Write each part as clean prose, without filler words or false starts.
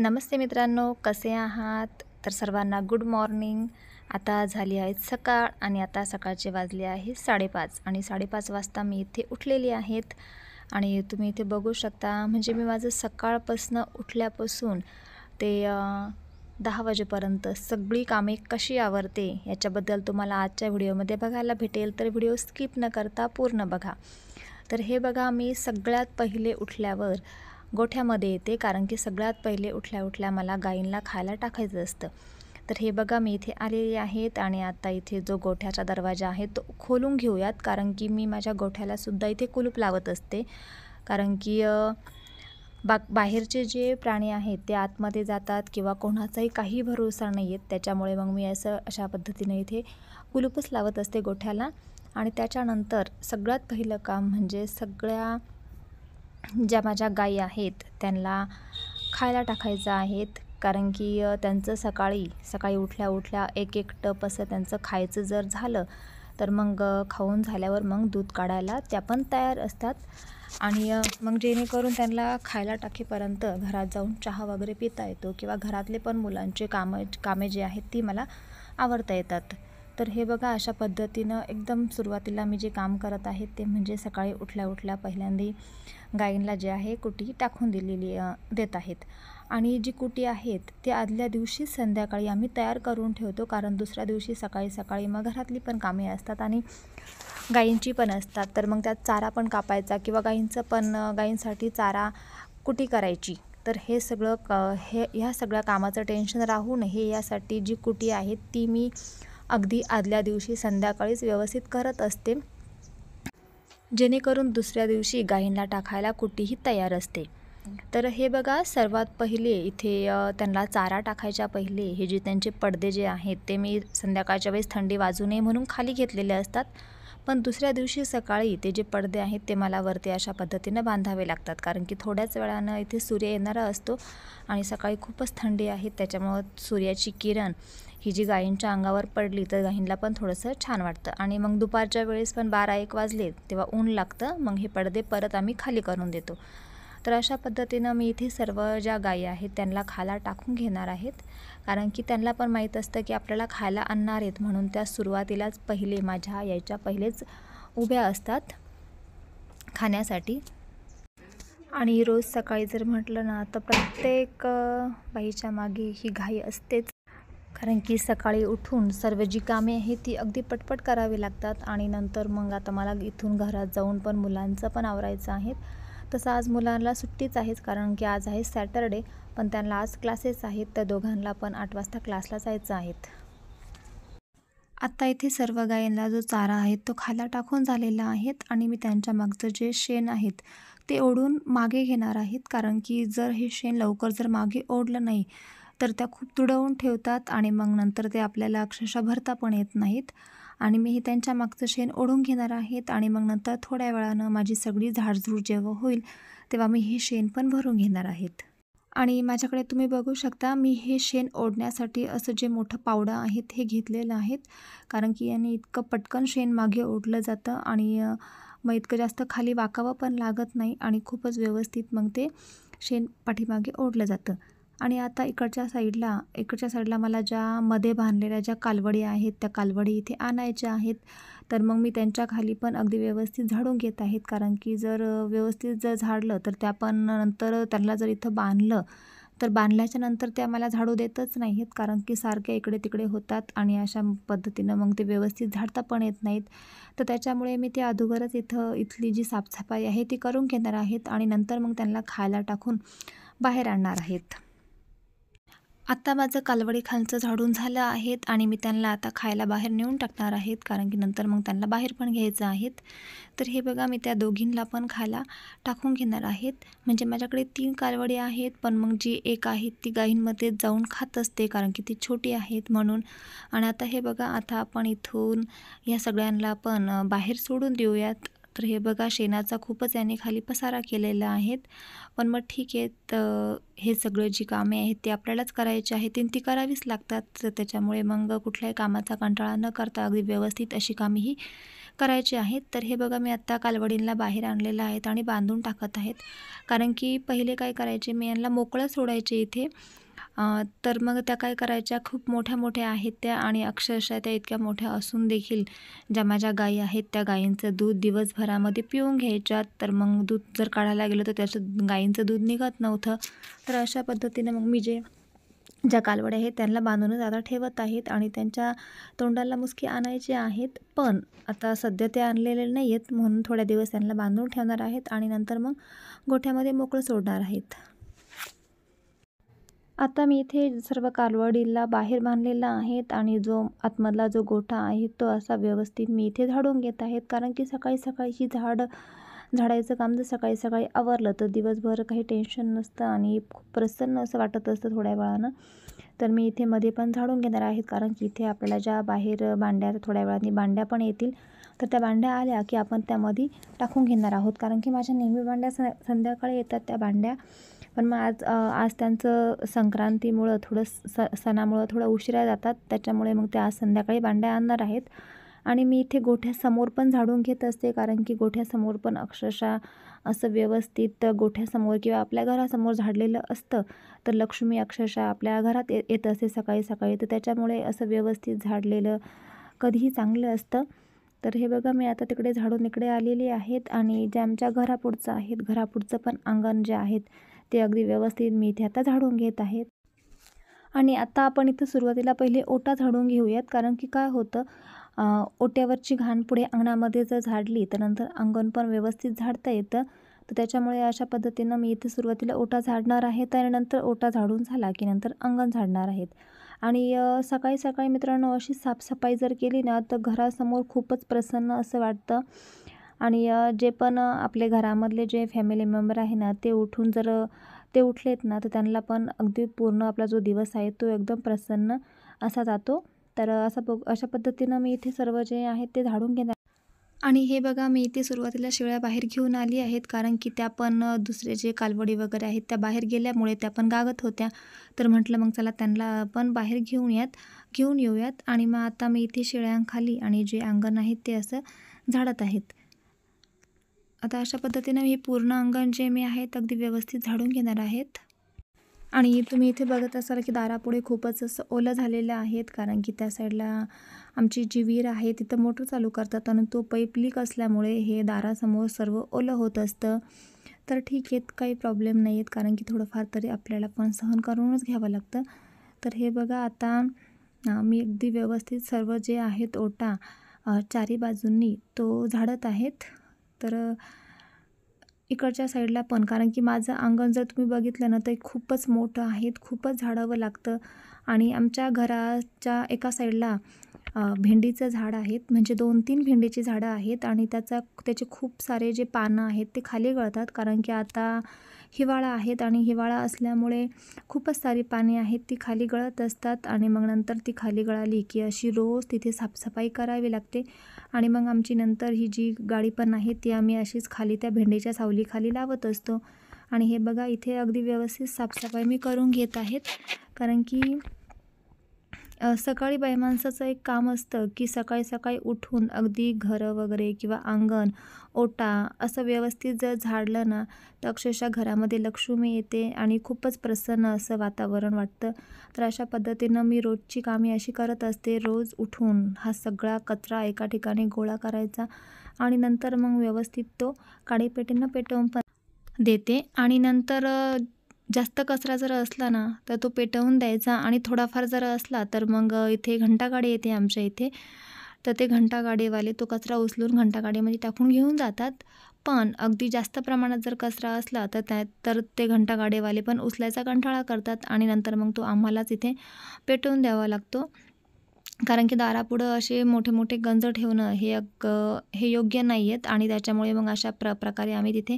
नमस्ते मित्रांनो, कसे आहात? तर सर्वांना गुड मॉर्निंग. आता झाली आहे सकाळ आणि आता सकाळचे वाजले आहे 5:30 आणि 5:30 वाजता मी इथे उठलेली आहेत. आणि तुम्ही इथे बघू शकता, म्हणजे मी माझं सकाळपासून उठल्यापासून ते 10 वाजेपर्यंत सगळी कामे कशी आवरते याच्याबद्दल तुम्हाला आजच्या व्हिडिओमध्ये बघायला भेटेल. तर व्हिडिओ स्किप न करता पूर्ण बघा. तर हे बघा, मी सगळ्यात पहिले उठल्यावर गोठ्यामध्ये येते, कारण की सगळ्यात पहिले उठल्या उठल्या मला गाईंना खायला टाकायचं असतं. तर हे बघा, मी इथे आलेली आहेत आणि आता इथे जो गोठ्याचा दरवाजा आहे तो खोलून घेऊयात, कारण की मी माझ्या गोठ्यालासुद्धा इथे कुलूप लावत असते. कारण की बाहेरचे जे प्राणी आहेत ते आतमध्ये जातात किंवा कोणाचाही काही भरोसा नाही आहेत, त्याच्यामुळे मग मी अशा पद्धतीने इथे कुलूपच लावत असते गोठ्याला. आणि त्याच्यानंतर सगळ्यात पहिलं काम म्हणजे सगळ्या ज्या माझ्या गायी आहेत त्यांना खायला टाकायचं आहेत, कारण की त्यांचं सकाळी उठल्या उठल्या एक एक टप असं त्यांचं खायचं जर झालं तर मग खाऊन झाल्यावर मग दूध काढायला त्या पण तयार असतात. आणि मग जेणेकरून त्यांना खायला टाकेपर्यंत घरात जाऊन चहा वगैरे पिता येतो किंवा घरातले पण मुलांचे कामे जे आहेत ती मला आवरता येतात. तर हे बघा, अशा पद्धतीनं एकदम सुरुवातीला मी जे काम करत आहे ते म्हणजे सकाळी उठल्या उठल्या पहिल्यांदा गाईंना जे आहे कुटी टाकून देत आहेत. आणि जी कुटी आहेत ते आदल्या दिवशी संध्याकाळी आम्ही तयार करून ठेवतो, कारण दुसऱ्या दिवशी सकाळी मग घरातली पण कामे असतात आणि गाईंची पण असतात. तर मग त्यात चारा पण कापायचा किंवा गाईंसाठी चारा कुटी करायची. तर हे सगळं ह्या सगळ्या कामाचं टेन्शन राहू नये यासाठी जी कुटी आहे ती मी अगदी आदल्या दिवशी संध्याकाळीच व्यवस्थित करत असते, जेणेकरून दुसऱ्या दिवशी गाईंना टाकायला कुटीही तयार असते. तर हे बघा, सर्वात पहिले इथे त्यांना चारा टाकायच्या पहिले हे जे त्यांचे पडदे जे आहेत ते मी संध्याकाळच्या वेळेस थंडी वाजू नये म्हणून खाली घेतलेले असतात, पण दुसऱ्या दिवशी सकाळी ते जे पडदे आहेत ते मला वरती अशा पद्धतीनं बांधावे लागतात, कारण की थोड्याच वेळानं इथे सूर्य येणारा असतो आणि सकाळी खूपच थंडी आहे, त्याच्यामुळं सूर्याची किरण ही जी गायींच्या अंगावर पडली तर गायींना पण थोडंसं छान वाटतं. आणि मग दुपारच्या वेळेस पण 12-1 वाजले तेव्हा ऊन लागतं, मग हे पडदे परत आम्ही खाली करून देतो. तर अशा पद्धतीनं मी इथे सर्व ज्या गायी आहेत त्यांना खायला टाकून घेणार आहेत, कारण की त्यांना पण माहीत असतं की आपल्याला खायला आणणार आहेत, म्हणून त्या सुरुवातीलाच माझ्या यायच्या पहिलेच उभ्या असतात खाण्यासाठी. आणि रोज सकाळी जर म्हटलं ना तर प्रत्येक बाईच्या मागे ही घाई असतेच, कारण की सकाळी उठून सर्व जी कामे आहेत ती अगदी पटपट करावी लागतात. आणि नंतर मग आता मला इथून घरात जाऊन पण मुलांचं पण आवरायचं आहे. तसं आज मुलांना सुट्टीच आहेच, कारण की आज आहे सॅटरडे, पण त्यांना आज क्लासेस आहेत, तर दोघांना पण 8 वाजता क्लासला जायचं आहे. आता इथे सर्व गायींना जो चारा आहे तो खायला टाकून झालेला आहेत आणि मी त्यांच्या मागचं जे शेण आहेत ते ओढून मागे घेणार आहेत, कारण की जर हे शेण लवकर जर मागे ओढलं नाही तर त्या खूप तुडवून ठेवतात आणि मग नंतर ते आपल्याला अक्षरशः भरता पण येत नाहीत. आणि मी हे त्यांच्या मागचं शेण ओढून घेणार आहेत आणि मग नंतर थोड्या वेळानं माझी सगळी झाडझूड जेव्हा होईल तेव्हा मी हे शेण पण भरून घेणार आहेत. आणि माझ्याकडे तुम्ही बघू शकता, मी हे शेण ओढण्यासाठी असं जे मोठं पावडं आहे हे घेतलेलं आहेत, कारण की याने इतकं पटकन शेण मागे ओढलं जातं आणि मग इतकं जास्त खाली वाकावं पण लागत नाही आणि खूपच व्यवस्थित मग ते शेण पाठीमागे ओढलं जातं. आणि आता इकडच्या साईडला मला ज्या मध्ये बांधलेल्या ज्या कालवडी आहेत त्या कालवडी इथे आणायच्या आहेत. तर मग मी त्यांच्या खाली पण अगदी व्यवस्थित झाडून घेत आहेत, कारण की जर व्यवस्थित जर झाडलं तर त्या पण नंतर त्यांना जर इथं बांधलं तर बांधल्याच्या नंतर त्या मला झाडू देतच नाही आहेत, कारण की सारख्या इकडे तिकडे होतात आणि अशा पद्धतीनं मग ते व्यवस्थित झाडता पण येत नाहीत. तर त्याच्यामुळे मी ते अगोदरच इथली जी साफसफाई आहे ती करून घेणार आहेत आणि नंतर मग त्यांना खायला टाकून बाहेर आणणार आहेत. आता माझं कालवडी खालचं झाडून झालं आहेत आणि मी त्यांना आता खायला बाहेर नेऊन टाकणार आहेत, कारण की नंतर मग त्यांना बाहेर पण घ्यायचं आहेत. तर हे बघा, मी त्या दोघींना पण खायला टाकून घेणार आहेत. म्हणजे माझ्याकडे 3 कालवडी आहेत, पण मग जी एक आहे ती गाईंमध्ये जाऊन खात असते, कारण की ती छोटी आहेत म्हणून. आणि आता हे बघा, आता आपण इथून या सगळ्यांना पण बाहेर सोडून देऊयात. तर हे बघा शेणाचा खूपच याने खाली पसारा केलेला आहेत. पण मग ठीक आहे, तर हे सगळं जी कामे आहेत ते आपल्यालाच करायची आहेत आणि ती करावीच लागतात. तर त्याच्यामुळे मग कुठल्याही कामाचा कंटाळा न करता अगदी व्यवस्थित अशी कामेही करायची आहेत. तर हे बघा मी आत्ता कालवडींना बाहेर आणलेलं आहेत आणि बांधून टाकत आहेत. कारण की पहिले काय करायचे, मी यांना मोकळं सोडायचे इथे. तर मग त्या काय करायच्या, खूप मोठ्या आहेत त्या आणि अक्षरशः त्या इतक्या मोठ्या असून देखील ज्या माझ्या गायी आहेत त्या गायींचं दूध दिवसभरामध्ये पिऊन घ्यायच्या. तर मग दूध जर काढायला गेलं तर त्याचं गायींचं दूध निघत नव्हतं. तर अशा पद्धतीने मग मी ज्या कालवड्या आहेत त्यांना बांधूनच आता ठेवत आहेत आणि त्यांच्या तोंडाला मुसकी आणायची आहेत. पण आता सध्या ते आणलेले नाही आहेत, म्हणून थोड्या दिवस त्यांना बांधून ठेवणार आहेत आणि नंतर मग गोठ्यामध्ये मोकळं सोडणार आहेत. आता मी इथे सर्व कालवडीला बाहेर बांधलेला आहेत आणि जो आतमधला जो गोठा आहे तो असा व्यवस्थित मी इथे झाडून घेत आहेत. कारण की सकाळची झाडायचं काम जर सकाळी आवरलं तर दिवसभर काही टेन्शन नसतं आणि खूप प्रसन्न असं वाटत असतं थोड्या वेळानं. तर मी इथे मध्ये पण झाडून घेणार आहेत, कारण की इथे आपल्याला ज्या बाहेर बांड्या थोड्या वेळाने बांड्या पण येतील, तर त्या बांड्या आल्या की आपण त्यामध्ये टाकून घेणार आहोत. कारण की माझ्या नेहमी बांड्या संध्याकाळी येतात त्या बांड्या. पण मग आज त्यांचं संक्रांतीमुळं सणामुळं थोडं उशिरा जातात, त्याच्यामुळे मग ते आज संध्याकाळी बांड्या आणणार आहेत. आणि मी इथे गोठ्यासमोर पण झाडून घेत असते, कारण की गोठ्यासमोर पण अक्षरशः असं व्यवस्थित गोठ्यासमोर किंवा आपल्या घरासमोर झाडलेलं असतं तर लक्ष्मी अक्षरशः आपल्या घरात येत असते सकाळी. तर त्याच्यामुळे असं व्यवस्थित झाडलेलं कधीही चांगलं असतं. तर हे बघा मी आता तिकडे झाडून इकडे आलेली आहेत आणि जे आमच्या घरापुढचं आहेत, घरापुढचं पण अंगण जे आहेत ते अगदी व्यवस्थित मी इथे आता झाडून घेत आहेत. आणि आता आपण इथं सुरुवातीला पहिले ओटा झाडून घेऊयात, कारण की काय होतं, ओट्यावरची घाण पुढे अंगणामध्ये जर झाडली तर नंतर अंगण पण व्यवस्थित झाडता येतं. तर त्याच्यामुळे अशा पद्धतीनं मी इथे सुरुवातीला ओटा झाडणार आहेत आणि नंतर ओटा झाडून झाला की नंतर अंगण झाडणार आहेत. आणि सकाळी मित्रांनो अशी साफसफाई जर केली ना तर घरासमोर खूपच प्रसन्न असं वाटतं. आणि जे पण आपले घरामधले जे फॅमिली मेंबर आहे ना ते ते उठलेत ना तर त्यांना पण अगदी पूर्ण आपला जो दिवस आहे तो एकदम प्रसन्न असा जातो. तर अशा पद्धतीनं मी इथे सर्व जे आहेत ते झाडून घेणार. आणि हे बघा मी इथे सुरुवातीला शेळ्या बाहेर घेऊन आली आहेत, कारण की त्या पण दुसरे जे कालवडी वगैरे आहेत त्या बाहेर गेल्यामुळे त्या पण गागत होत्या. तर म्हटलं मग चला त्यांना पण बाहेर घेऊन येऊयात. आणि मग आता मी इथे शेळ्यांखाली आणि जे अंगण आहेत ते असं झाडत आहेत. आता अशा पद्धतीनं हे पूर्ण अंगण जे मी आहेत अगदी व्यवस्थित झाडून घेणार आहेत. आणि तुम्ही इथे बघत असाल की दारापुढे खूपच असं ओलं झालेलं आहेत, कारण की त्या साईडला आमची जी विहीर आहे तिथं मोटर चालू करतात आणि तो पाईप लीक असल्यामुळे हे दारासमोर सर्व ओलं होत असतं. तर ठीक आहे, काही प्रॉब्लेम नाही आहेत, कारण की थोडंफार तरी आपल्याला पण सहन करूनच घ्यावं लागतं. तर हे बघा आता मी अगदी व्यवस्थित सर्व जे आहेत ओटा चारी बाजूंनी तो झाडत आहेत. तर इकडच्या साईडला पण, कारण की माझं अंगण जर तुम्ही बघितलं ना तर खूपच मोठं आहे, खूपच झाडावं लागतं. आणि आमच्या घराच्या एका साईडला भेंडीचं झाड आहेत, म्हणजे 2-3 भेंडीची झाडं आहेत आणि त्याचे खूप सारे जे पानं आहेत ते खाली गळतात, कारण की आता हिवाळा आहेत आणि हिवाळा असल्यामुळे खूपच सारी पाने आहेत ती खाली गळत असतात. आणि मग नंतर ती खाली गळाली की अशी रोज तिथे साफसफाई करावी लागते. आणि मग आमची नंतर ही जी गाडी पण आहे ती आम्ही अशीच खाली त्या भेंडीच्या सावलीखाली लावत असतो. आणि हे बघा इथे अगदी व्यवस्थित साफसफाई मी करून घेत आहेत, कारण की सकाळी बाई माणसाचं एक काम असतं की सकाळी उठून अगदी घरं वगैरे किंवा अंगण, ओटा असं व्यवस्थित जर झाडलं ना तर अक्षरशः घरामध्ये लक्ष्मी येते आणि खूपच प्रसन्न असं वातावरण वाटतं. तर अशा पद्धतीनं मी रोजची कामे अशी करत असते. रोज उठून हा सगळा कचरा एका ठिकाणी गोळा करायचा आणि नंतर मग व्यवस्थित तो काडीपेटीनं पेटवून पण देते. आणि नंतर जास्त कचरा जर असला ना तर तो पेटवून द्यायचा आणि थोडाफार जर असला तर मग इथे घंटागाडी येते आमच्या इथे, तर ते घंटागाडीवाले तो कचरा उचलून घंटागाडीमध्ये टाकून घेऊन जातात. पण अगदी जास्त प्रमाणात जर कचरा असला तर ते घंटागाडीवाले पण उचलायचा कंटाळा करतात आणि नंतर मग तो आम्हालाच इथे पेटवून द्यावा लागतो. कारण की दारापुढं असे मोठे मोठे गंज ठेवणं हे योग्य नाही आहेत आणि त्याच्यामुळे मग अशा प्रकारे आम्ही तिथे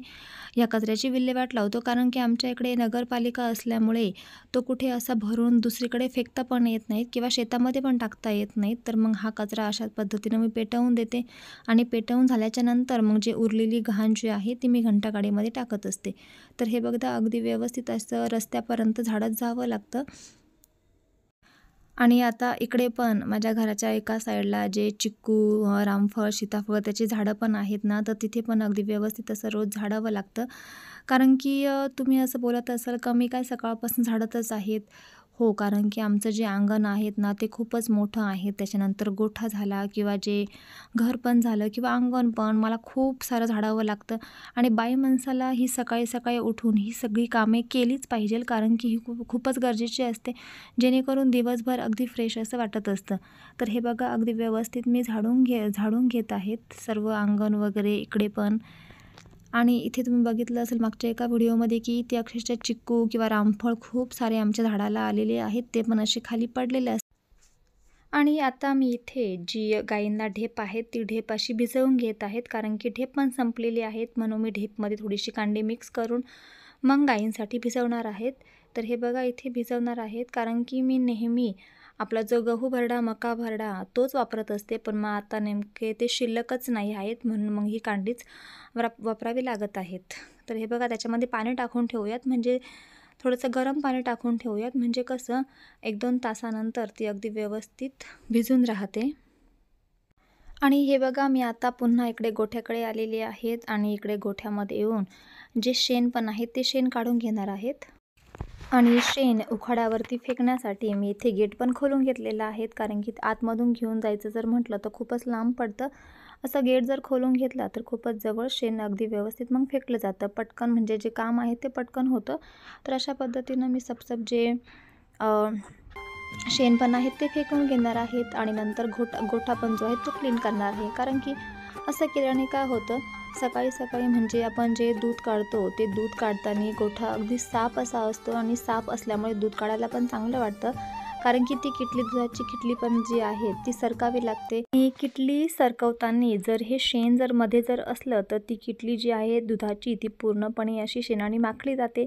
या कचऱ्याची विल्हेवाट लावतो. कारण की आमच्या इकडे नगरपालिका असल्यामुळे तो कुठे असा भरून दुसरीकडे फेकता पण येत नाहीत किंवा शेतामध्ये पण टाकता येत नाहीत. तर मग हा कचरा अशा पद्धतीनं मी पेटवून देते आणि पेटवून झाल्याच्या नंतर मग जे उरलेली घाण जी आहे ती मी घंटागाडीमध्ये टाकत असते. तर हे बघता अगदी व्यवस्थित असं रस्त्यापर्यंत झाडत जावं लागतं. आणि आता इकडे पण माझ्या घराच्या एका साईडला जे चिक्कू, रामफळ, सीताफळ त्याची झाडं पण आहेत ना, तर तिथे पण अगदी व्यवस्थित असं रोज झाडावं लागतं. कारण की तुम्ही असं बोलत असाल का मी काय सकाळपासून झाडतच आहेत. हो, कारण की आमचं जे अंगण आहेत ना, ते खूपच मोठं आहे. त्याच्यानंतर गोठा झाला किंवा जे घर पण झालं किंवा अंगण पण मला खूप सारं झाडावं लागतं आणि बाई माणसाला ही सकाळी सकाळी उठून ही सगळी कामे केलीच पाहिजे. कारण की ही खूपच गरजेची असते. जेणेकरून दिवसभर अगदी फ्रेश असं वाटत असतं. तर हे बघा अगदी व्यवस्थित मी झाडून घेत आहेत सर्व अंगण वगैरे इकडे पण. आणि इथे तुम्ही बघितलं असेल मागच्या एका व्हिडिओमध्ये की ते अक्षरशः चिक्कू किंवा रामफळ खूप सारे आमच्या झाडाला आलेले आहेत. ते पण असे खाली पडलेले असतात. आणि आता मी इथे जी गाईंना ढेप आहेत ती ढेप अशी भिजवून घेत आहेत. कारण की ढेप पण संपलेली आहेत म्हणून मी ढेपमध्ये थोडीशी कांडी मिक्स करून मग गाईंसाठी भिजवणार आहेत. तर हे बघा इथे भिजवणार आहेत कारण की मी नेहमी आपला जो गहू भरडा, मका भरडा तोच वापरत असते. पण मग आता नेमके ते शिल्लकच नाही आहेत म्हणून मग ही कांडीच वापरावी लागत आहेत. तर हे बघा त्याच्यामध्ये पाणी टाकून ठेवूयात, म्हणजे थोडंसं गरम पाणी टाकून ठेवूयात, म्हणजे कसं 1-2 तासानंतर ती अगदी व्यवस्थित भिजून राहते. आणि हे बघा मी आता पुन्हा इकडे गोठ्याकडे आलेली आहेत आणि इकडे गोठ्यामध्ये येऊन जे शेण पण आहे ते शेण काढून घेणार आहेत. आणि शेण उखाड्यावरती फेकण्यासाठी मी इथे गेट पण खोलून घेतलेलं आहे. कारण की आतमधून घेऊन जायचं जर म्हटलं तर खूपच लांब पडतं. असं गेट जर खोलून घेतला तर खूपच जवळ शेण अगदी व्यवस्थित मग फेकलं जातं. पटकन म्हणजे जे काम आहे ते पटकन होतं. तर अशा पद्धतीनं मी सपसप जे शेण पण आहेत ते फेकून घेणार आहेत आणि नंतर गोठा पण जो आहे तो क्लीन करणार आहे. कारण की असं केल्याने काय होतं, सकाळी सकाळी म्हणजे आपण जे दूध काढतो ते दूध काढताना गोठा अगदी साफ असा असतो आणि साफ असल्यामुळे दूध काढायला पण चांगलं वाटतं. कारण की ती दुधाची किटली पण जी आहे ती सरकावी लागते. आणि किटली सरकवताना जर हे शेण जर मध्ये जर असलं तर ती किटली जी आहे दुधाची ती पूर्णपणे अशी शेणाने माखली जाते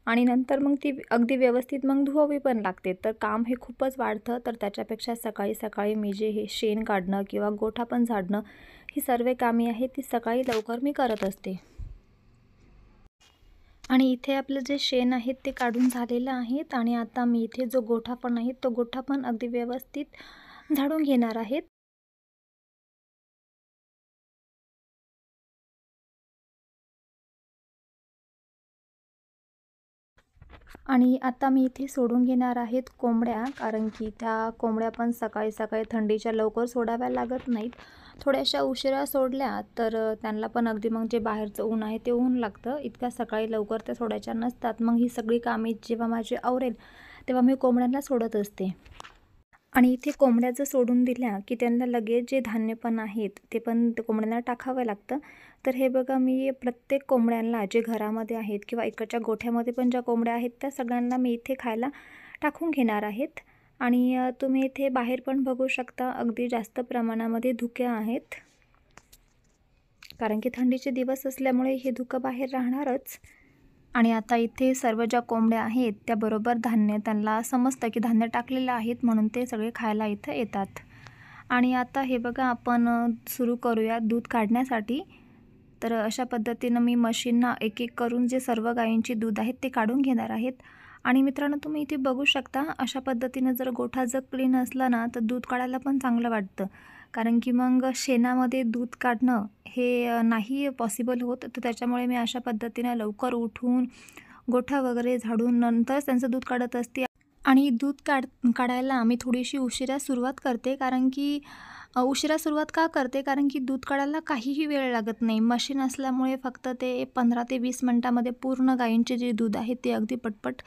आणि नंतर मग ती अगदी व्यवस्थित मग धुवावी पण लागते. तर काम हे खूपच वाढतं. तर त्याच्यापेक्षा सकाळी सकाळी मी जे हे शेण काढणं किंवा गोठा पण झाडणं ही सर्व कामे आहेत ती सकाळी लवकर मी करत असते. आणि इथे आपलं जे शेण आहे ते काढून झालेलं आहेत आणि आता मी इथे जो गोठा पण आहे तो गोठा पण अगदी व्यवस्थित झाडून घेणार आहेत. आणि आता मी इथे सोडून घेणार आहेत कोंबड्या. कारण की त्या कोंबड्या पण सकाळी सकाळी थंडीच्या लवकर सोडाव्या लागत नाहीत. थोड्याशा उशिरा सोडल्या तर त्यांना पण अगदी मग जे बाहेरचं ऊन आहे ते ऊन लागतं. इतक्या सकाळी लवकर त्या सोडायच्या नसतात. मग ही सगळी कामे जेव्हा माझी आवरेल तेव्हा मी कोंबड्यांना सोडत असते. आणि इथे कोंबड्या जर सोडून दिल्या की त्यांना लगेच जे धान्य पण आहेत ते पण कोंबड्यांना टाकावं लागतं. तर हे बघा मी प्रत्येक कोंबड्यांना जे घरामध्ये आहेत किंवा इकडच्या गोठ्यामध्ये पण ज्या कोंबड्या आहेत त्या सगळ्यांना मी इथे खायला टाकून घेणार आहेत. आणि तुम्ही इथे बाहेर पण बघू शकता अगदी जास्त प्रमाणामध्ये धुक्या आहेत. कारण की थंडीचे दिवस असल्यामुळे हे धुकं बाहेर राहणारच. आणि आता इथे सर्व ज्या कोंबड्या आहेत त्या बरोबर धान्य त्यांना समजतं की धान्य टाकलेलं आहेत म्हणून ते सगळे खायला इथं येतात. आणि आता हे बघा आपण सुरू करूया दूध काढण्यासाठी. तर अशा पद्धतीनं मी मशीनना एक एक करून जे सर्व गायींची दूध आहेत ते काढून घेणार आहेत. आणि मित्रांनो तुम्ही इथे बघू शकता अशा पद्धतीनं जर गोठा जर क्लीन असला ना तर दूध काढायला पण चांगलं वाटतं. कारण की मग शेणामध्ये दूध काढणं हे नाही पॉसिबल होत. तर त्याच्यामुळे मी अशा पद्धतीनं लवकर उठून गोठा वगैरे झाडून नंतरच त्यांचं दूध काढत असते. आणि दूध काढायला मी थोडीशी उशिरा सुरुवात करते. कारण की उशिरा सुरुवात का करते, कारण की दूध काढायला काहीही वेळ लागत नाही. मशीन असल्यामुळे फक्त ते 15 ते 20 मिनटामध्ये पूर्ण गायींचे जे दूध आहे ते अगदी पटपट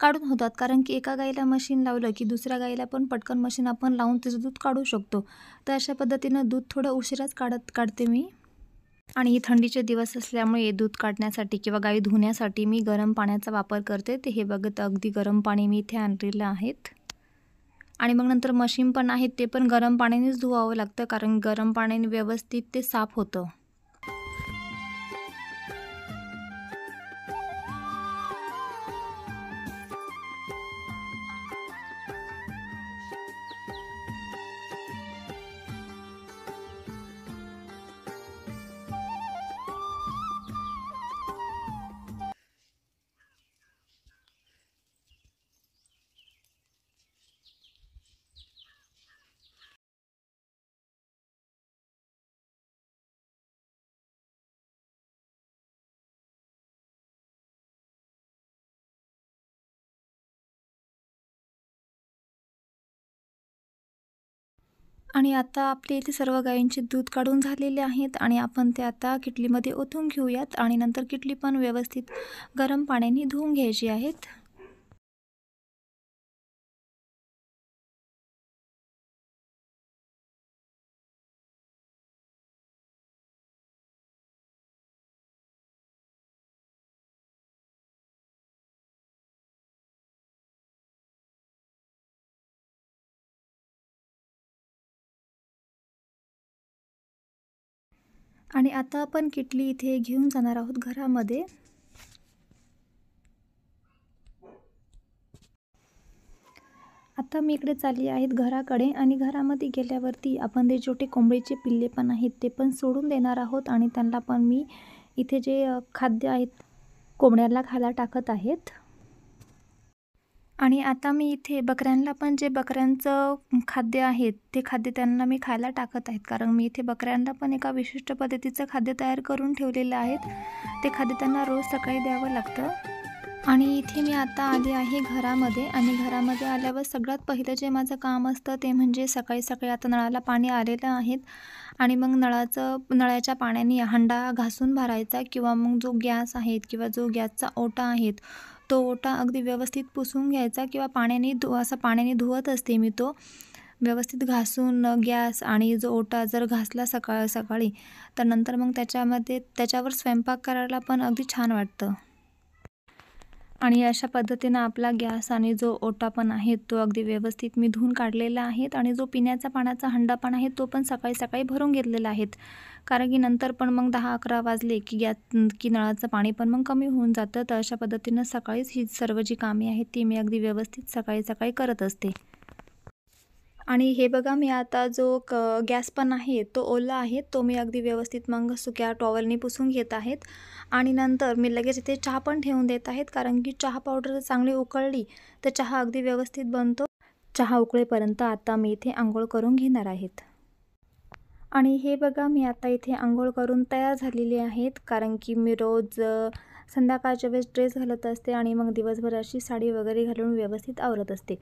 काढून होतात. कारण की एका गाईला मशीन लावलं की दुसऱ्या गाईला पण पटकन मशीन आपण लावून त्याचं दूध काढू शकतो. तर अशा पद्धतीनं दूध थोडं उशिराच काढते मी. आणि थंडीचे दिवस असल्यामुळे दूध काढण्यासाठी किंवा गाई धुण्यासाठी मी गरम पाण्याचा वापर करते. ते हे बघत अगदी गरम पाणी मी इथे आणलेलं आहेत. आणि मग नंतर मशीन पण आहे ते पण गरम पाण्यानेच धुवावं लागतं, कारण गरम पाण्याने व्यवस्थित ते साफ होतं. आणि आता आपले इथे सर्व गायींचे दूध काढून झालेले आहेत आणि आपण ते आता किटलीमध्ये ओतून घेऊयात आणि नंतर किटली पण व्यवस्थित गरम पाण्याने धुवून घ्यायची आहेत. आणि आता आपण किटली इथे घेऊन जाणार आहोत घरामध्ये. आता मी इकडे चालली आहेत घराकडे आणि घरामध्ये गेल्यावरती आपण ते छोटे कोंबडीचे पिल्ले पण आहेत ते पण सोडून देणार आहोत आणि त्यांना पण मी इथे जे खाद्य आहेत कोंबड्यांना खायला टाकत आहेत. आणि आता मी इथे बकऱ्यांना पण जे बकऱ्यांचं खाद्य आहे ते खाद्य त्यांना मी खायला टाकत आहेत, कारण मी इथे बकऱ्यांना पण एका विशिष्ट पद्धतीचं खाद्य तयार करून ठेवलेलं आहे. ते खाद्य त्यांना रोज सकाळी द्यावं लागतं. आणि इथे मी आता आली आहे घरामध्ये आणि घरामध्ये आल्यावर सगळ्यात पहिलं जे माझं काम असतं ते म्हणजे सकाळी सकाळी आता नळाला पाणी आलेलं आहे आणि मग नळाच्या पाण्याने हंडा घासून भरायचा किंवा मग जो गॅस आहे किंवा जो गॅसचा ओटा आहे तो ओटा अगदी व्यवस्थित पुसून घ्यायचा किंवा पाण्याने धुवत असते मी तो व्यवस्थित घासून गॅस आणि जो ओटा जर घासला सकाळी तर नंतर मग त्याच्यावर स्वयंपाक करायला पण अगदी छान वाटतं. आणि अशा पद्धतीनं आपला गॅस आणि जो ओटा पण आहे तो अगदी व्यवस्थित मी धुवून काढलेला आहे आणि जो पिण्याचा पाण्याचा हंडा पण आहे तो पण सकाळी सकाळी भरून घेतलेला आहे, कारण की नंतर पण मग 10-11 वाजले की नळाचं पाणी पण मग कमी होऊन जातं. तर अशा पद्धतीनं सकाळीच ही सर्व जी कामे आहेत ती मी अगदी व्यवस्थित सकाळी सकाळी करत असते. आणि हे बघा मी आता जो गॅस पण आहे तो ओला आहे तो मी अगदी व्यवस्थित मग सुक्या टॉवेलनी पुसून घेत आहेत आणि नंतर मी लगेच इथे चहा पण ठेवून देत आहेत, कारण की चहा पावडर चांगली उकळली तर चहा अगदी व्यवस्थित बनतो. चहा उकळेपर्यंत आता मी इथे आंघोळ करून घेणार आहेत. आणि हे बघा मी आता इथे आंघोळ करून तयार झालेली आहेत, कारण की मी रोज संध्याकाळच्या वेळेस ड्रेस घालत असते आणि मग दिवसभर अशी साडी वगैरे घालून व्यवस्थित आवरत असते.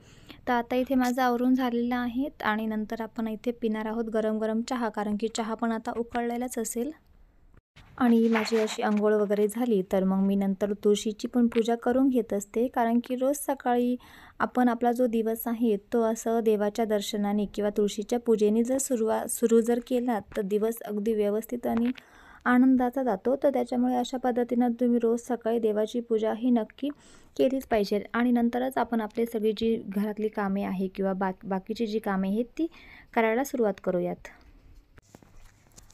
तर आता इथे माझं आवरून झालेलं आहे आणि नंतर आपण इथे पिणार आहोत गरम गरम चहा, कारण की चहा पण आता उकळलेलाच असेल. आणि माझी अशी अंघोळ वगैरे झाली तर मग मी नंतर तुळशीची पण पूजा करून घेत असते, कारण की रोज सकाळी आपण आपला जो दिवस आहे तो असं देवाच्या दर्शनाने किंवा तुळशीच्या पूजेने जर सुरू जर केला तर दिवस अगदी व्यवस्थित आणि आनंदाचा जातो. तर त्याच्यामुळे अशा पद्धतीनं तुम्ही रोज सकाळी देवाची पूजा ही नक्की केलीच पाहिजे आणि नंतरच आपण आपली सगळी जी घरातली कामे आहे किंवा बाकीची जी कामे आहेत ती करायला सुरुवात करूयात.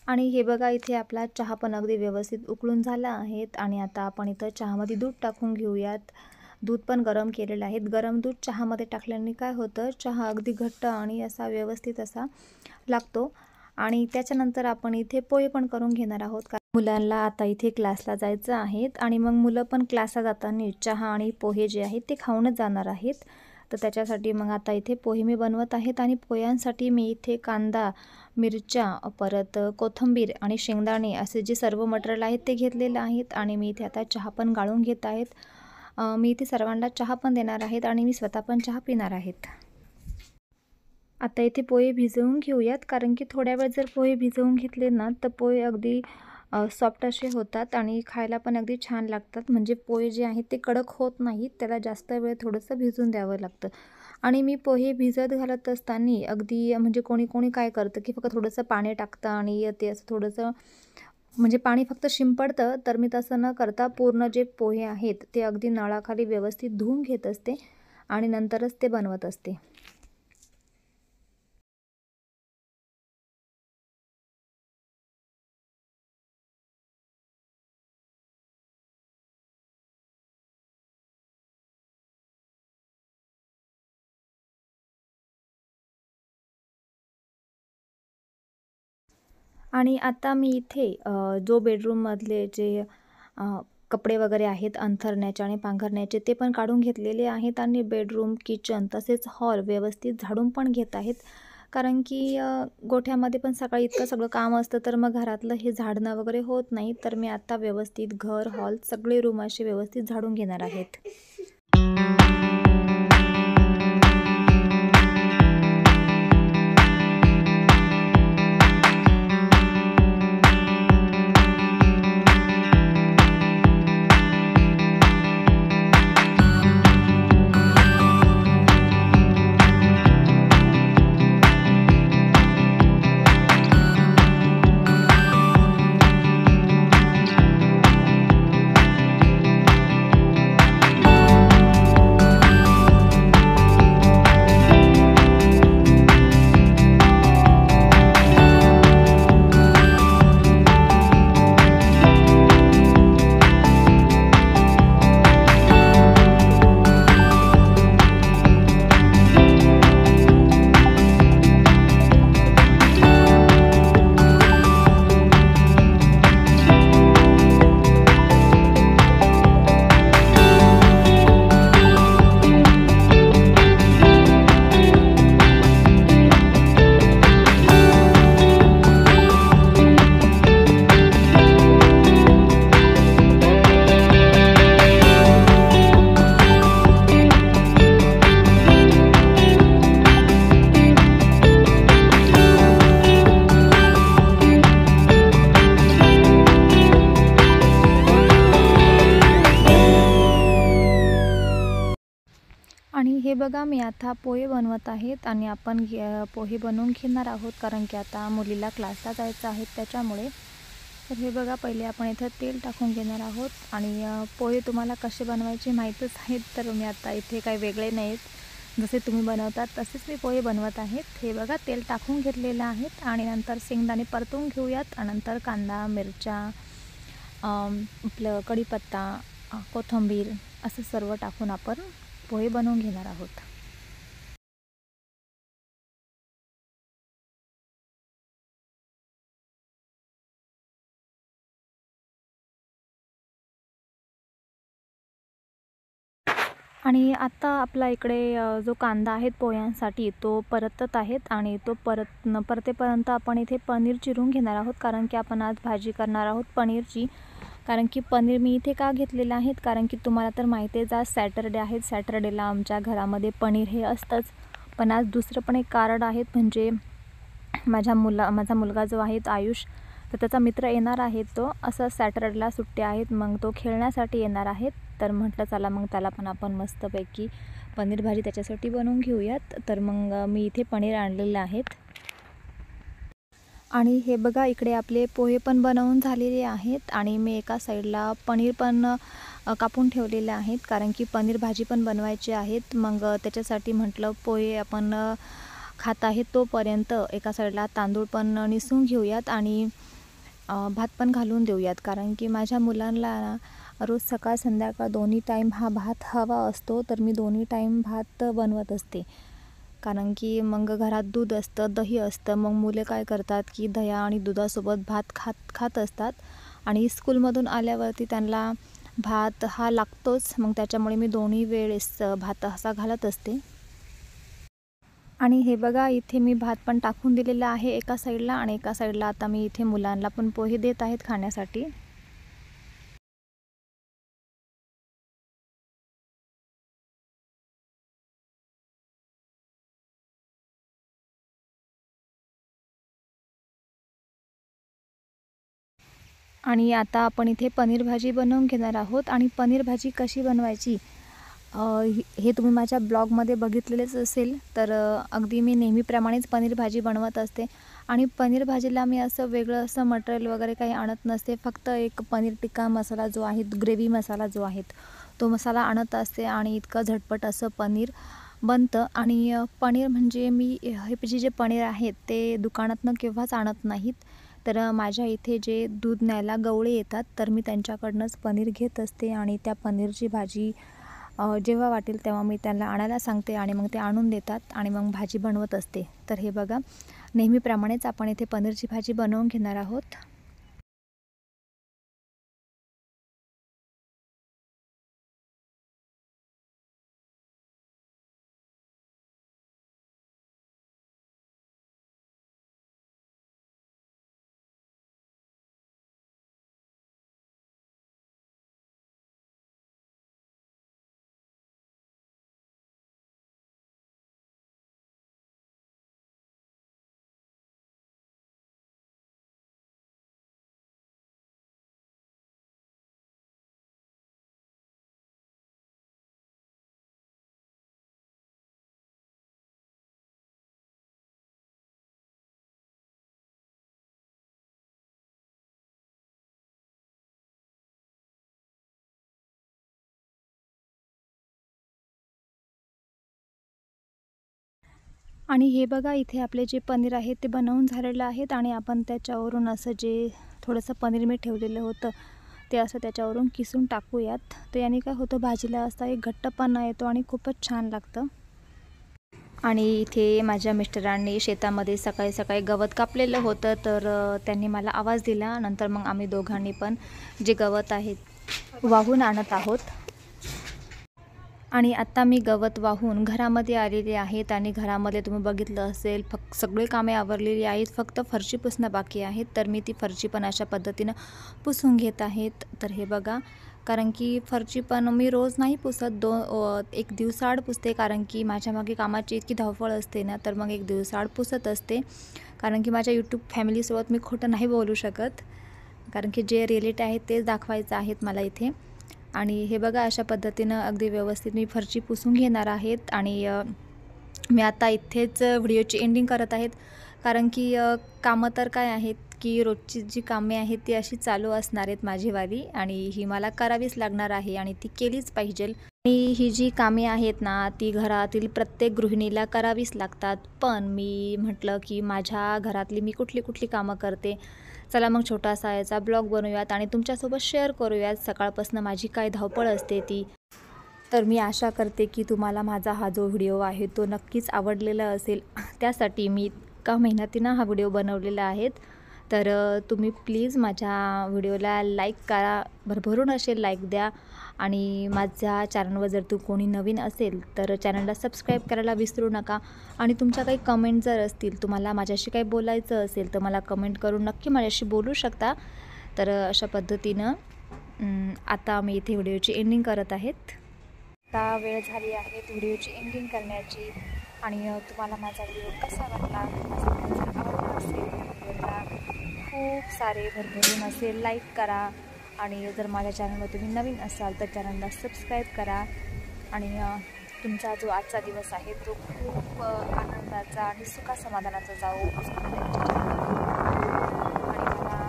आणि हे बघा इथे आपला चहा पण अगदी व्यवस्थित उकळून झाला आहे आणि आता आपण इथं चहामध्ये दूध टाकून घेऊयात. दूध पण गरम केलेलं आहे. गरम दूध चहामध्ये टाकल्याने काय होतं, चहा अगदी घट्ट आणि असा व्यवस्थित असा लागतो. आणि त्याच्यानंतर आपण इथे पोहे पण करून घेणार आहोत, कारण मुलांना आता इथे क्लासला जायचं आहे आणि मग मुलं पण क्लासला जाताना चहा आणि पोहे जे आहेत ते खाऊनच जाणार आहेत. तर त्याच्यासाठी मग आता इथे पोहे मी बनवत आहेत आणि पोह्यांसाठी मी इथे कांदा, मिरच्या, परत कोथिंबीर आणि शेंगदाणे असे जे सर्व मटेरियल आहेत ते घेतलेलं आहेत आणि मी इथे आता चहा पण गाळून घेत आहेत. मी इथे सर्वांना चहा पण देणार आहेत आणि मी स्वतः पण चहा पिणार आहेत. आता इथे पोहे भिजवून घेऊयात, कारण की थोड्या वेळ जर पोहे भिजवून घेतले ना तर पोहे अगदी सॉफ्ट असे होतात आणि खायला पण अगदी छान लागतात. म्हणजे पोहे जे आहेत ते कडक होत नाहीत, त्याला जास्त वेळ थोडंसं भिजून द्यावं लागतं. आणि मी पोहे भिजत घालत असताना अगदी म्हणजे कोणी काय करतं की फक्त थोडंसं पाणी टाकतं आणि ते असं थोडंसं म्हणजे पाणी फक्त शिंपडतं. तर मी तसं न करता पूर्ण जे पोहे आहेत ते अगदी नळाखाली व्यवस्थित धुवून घेत असते आणि नंतरच ते बनवत असते. आणि आता मी इथे जो बेडरूममधले जे अ, कपडे वगैरे आहेत अंथरण्याचे आणि पांघरण्याचे ते पण काढून घेतलेले आहेत आणि बेडरूम, किचन तसेच हॉल व्यवस्थित झाडून पण घेत आहेत. कारण की गोठ्यामध्ये पण सकाळी इतकं सगळं काम असतं तर मग घरातलं हे झाडणं वगैरे होत नाही. तर मी आता व्यवस्थित घर, हॉल सगळे रूम असे व्यवस्थित झाडून घेणार आहेत. आणि हे बघा मी आता पोहे बनवत आहेत आणि आपण पोहे बनवून घेणार आहोत कारण की आता मुलीला क्लासला जायचं आहे त्याच्यामुळे. तर हे बघा पहिले आपण इथं तेल टाकून घेणार आहोत आणि पोहे तुम्हाला कसे बनवायचे माहीतच आहेत. तर मी आता इथे काही वेगळे नाहीत, जसे तुम्ही बनवतात तसेच मी पोहे बनवत आहेत. हे बघा तेल टाकून घेतलेलं आहेत आणि नंतर शेंगदाणे परतून घेऊयात आणि नंतर कांदा, मिरच्या, आपलं कढीपत्ता, कोथिंबीर असं सर्व टाकून आपण पोहे बनवून घेणार आहोत. आणि आता आपला इकडे जो कांदा आहे पोह्यांसाठी तो परतत आहेत आणि तो परतेपर्यंत आपण इथे पनीर चिरून घेणार आहोत कारण की आपण आज भाजी करणार आहोत पनीरची. कारण की पनीर मी इथे का घेतलेलं आहे कारण की तुम्हाला तर माहिती आहे आज सॅटरडे आहे. सॅटरडेला आमच्या घरामध्ये पनीर हे असतंच. पण आज दुसरं पण एक कारण आहे म्हणजे माझा मुलगा जो आहे आयुष, तर त्याचा मित्र येणार आहे. तो असं सॅटरडेला सुट्ट्या आहेत मग तो खेळण्यासाठी येणार आहेत. तर म्हटलं चला मग त्याला पण आपण मस्तपैकी पनीर भाजी त्याच्यासाठी बनवून घेऊयात. तर मग मी इथे पनीर आणलेलं आहेत. आणि हे बघा इकडे आपले पोहे पण बनवून झालेले आहेत आणि मी एका साईडला पनीर पण कापून ठेवलेले आहेत कारण की पनीर भाजी पण बनवायची आहेत. मग त्याच्यासाठी म्हटलं पोहे आपण खात आहेत तोपर्यंत एका साईडला तांदूळ पण निसून घेऊयात आणि भात पण घालून देऊयात कारण की माझ्या मुलांना रोज सकाळ संध्याकाळ दोन्ही टाईम हा भात हवा असतो. तर मी दोन्ही टाईम भात बनवत असते कारण की मग घरात दूध असतं, दही असतं. मग मुले काय करतात की दह्या आणि दुधासोबत भात खात असतात आणि स्कूलमधून आल्यावरती त्यांना भात हा लागतोच. मग त्याच्यामुळे मी दोन्ही वेळेस भात असा घालत असते. आणि हे बघा इथे मी भात पण टाकून दिलेला आहे एका साईडला आणि एका साईडला आता मी इथे मुलांना पण पोहे देत आहेत खाण्यासाठी. आणि आता आपण इथे पनीर भाजी बनवून घेणार आहोत आणि पनीर भाजी कशी बनवायची हे तुम्ही माझ्या ब्लॉगमध्ये बघितलेलेच असेल. तर अगदी मी नेहमीप्रमाणेच पनीर भाजी बनवत असते आणि पनीर भाजीला मी असं वेगळं असं मटेरियल वगैरे काही आणत नसते. फक्त एक पनीर टिक्का मसाला जो आहे, ग्रेव्ही मसाला जो आहे तो मसाला आणत असते आणि इतकं झटपट असं पनीर बनतं. आणि पनीर म्हणजे मी हे जे पनीर आहेत ते दुकानातनं केव्हाच आणत नाहीत. तर माझ्या इथे जे दूध न्यायला गवळे येतात तर मी त्यांच्याकडनंच पनीर घेत असते आणि त्या पनीरची भाजी जेव्हा वाटेल तेव्हा मी त्यांना आणायला सांगते आणि मग ते आणून देतात आणि मग भाजी बनवत असते. तर हे बघा, नेहमीप्रमाणेच आपण इथे पनीरची भाजी बनवून घेणार आहोत. आणि हे बघा, इथे आपले जे पनीर आहे ते बनवून झालेलं आहेत आणि आपण त्याच्यावरून असं जे थोडंसं पनीर मी ठेवलेलं होतं ते असं त्याच्यावरून किसून टाकूयात. तर याने काय होतं, भाजीला असा एक घट्टपणा येतो आणि खूपच छान लागतं. आणि इथे माझ्या मिस्टरांनी शेतामध्ये सकाळी सकाळी गवत कापलेलं होतं, तर त्यांनी मला आवाज दिला. नंतर मग आम्ही दोघांनी पण जे गवत आहे वाहून आणत आहोत. आणि आत्ता मी गवत वाहून घरामध्ये आलेले आहेत आणि घरामध्ये तुम्ही बघितलं असेल सगळे कामे आवरलेली आहेत, फक्त फरशी पुसणं बाकी आहेत. तर मी ती फरशी पण अशा पद्धतीनं पुसून घेत आहेत. तर हे बघा, कारण की फरशी पण मी रोज नाही पुसत, एक दिवसाआड पुसते, कारण की माझ्या मागे कामाची इतकी धावपळ असते ना, तर मग एक दिवसाआड पुसत असते. कारण की माझ्या यूट्यूब फॅमिलीसोबत मी खोटं नाही बोलू शकत, कारण की जे रिॲलिटी आहेत तेच दाखवायचं आहेत मला इथे. आणि हे बघा, अशा पद्धतीनं अगदी व्यवस्थित मी फरशी पुसून घेणार आहेत. आणि मी आता इथेच व्हिडिओची एंडिंग करत आहेत, कारण की कामं तर काय आहेत की रोजची जी कामे आहेत ती अशी चालू असणार आहेत माझीवाली, आणि ही मला करावीच लागणार आहे आणि ती केलीच पाहिजे. आणि ही जी कामे आहेत ना, ती घरातील प्रत्येक गृहिणीला करावीच लागतात. पण मी म्हटलं की माझ्या घरातली मी कुठली कुठली कामं करते, चला मग छोटासा याचा ब्लॉग बनवूयात आणि तुमच्यासोबत शेअर करूयात सकाळपासून माझी काय धावपळ असते ती. तर मी आशा करते की तुम्हाला माझा हा जो व्हिडिओ आहे तो नक्कीच आवडलेला असेल. त्यासाठी मी एका मेहनतीनं हा व्हिडिओ बनवलेला आहे. तर तुम्ही प्लीज माझ्या व्हिडिओला लाईक करा, भरभरून असे लाईक द्या. आणि माझ्या चॅनलवर जर कोणी नवीन असेल तर चॅनलला सबस्क्राईब करायला विसरू नका. आणि तुमच्या काही कमेंट जर असतील, तुम्हाला माझ्याशी काही बोलायचं असेल तर मला कमेंट करून नक्की माझ्याशी बोलू शकता. तर अशा पद्धतीनं आता मी इथे व्हिडिओची एंडिंग करत आहेत. आता वेळ झाली आहे व्हिडिओची एंडिंग करण्याची. आणि तुम्हाला माझा व्हिडिओ कसा वाटला, माझा व्हिडिओ जर आवडला असेल व्हिडिओला खूप सारे भरभरून असेल लाईक करा. आणि जर माझ्या चॅनलवर तुम्ही नवीन असाल तर चॅनलला सबस्क्राईब करा. आणि तुमचा जो आजचा दिवस आहे तो खूप आनंदाचा आणि सुखासमाधानाचा जाऊ. आणि मला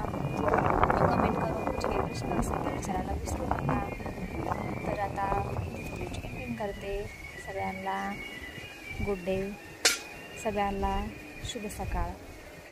कमेंट करून तुमचे काही प्रश्न असेल तर विचारायला विसरू नका. तर आता व्हिडिओची एंडिंग करते. सगळ्यांना गुड डे, सगळ्यांना शुभ सकाळ.